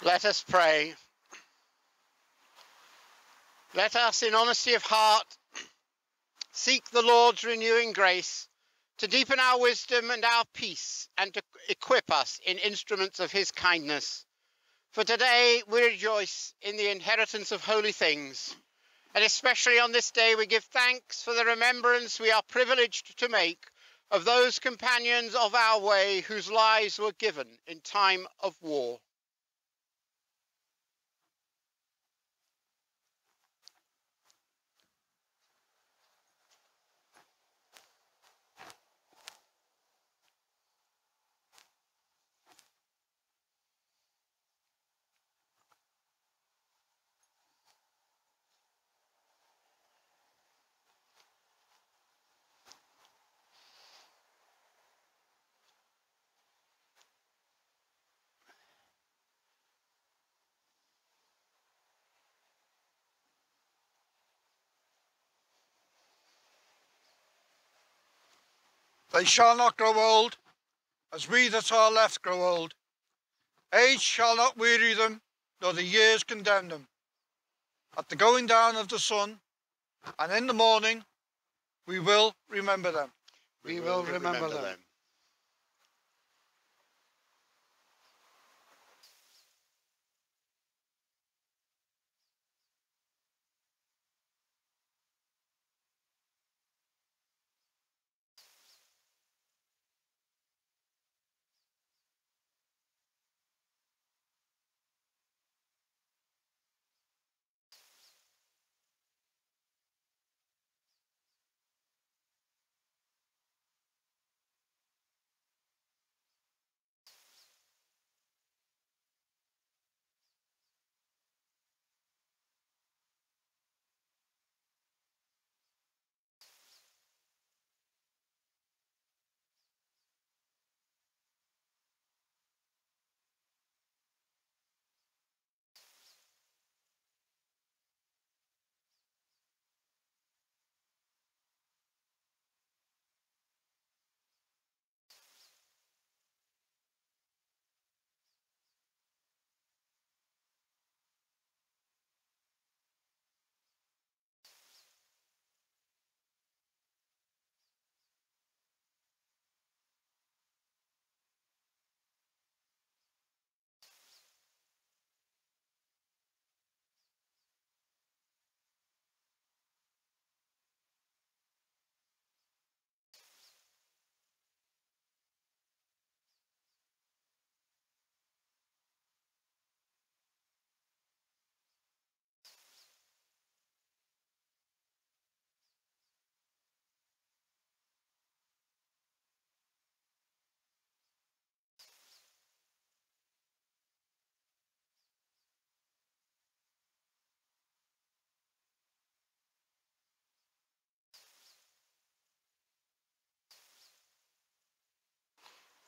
Let us pray. Let us, in honesty of heart, seek the Lord's renewing grace to deepen our wisdom and our peace, and to equip us in instruments of his kindness. For today we rejoice in the inheritance of holy things, and especially on this day we give thanks for the remembrance we are privileged to make of those companions of our way whose lives were given in time of war. They shall not grow old, as we that are left grow old. Age shall not weary them, nor the years condemn them. At the going down of the sun, and in the morning, we will remember them. We will remember them.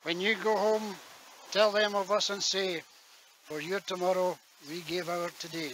When you go home, tell them of us and say, for your tomorrow we gave our today.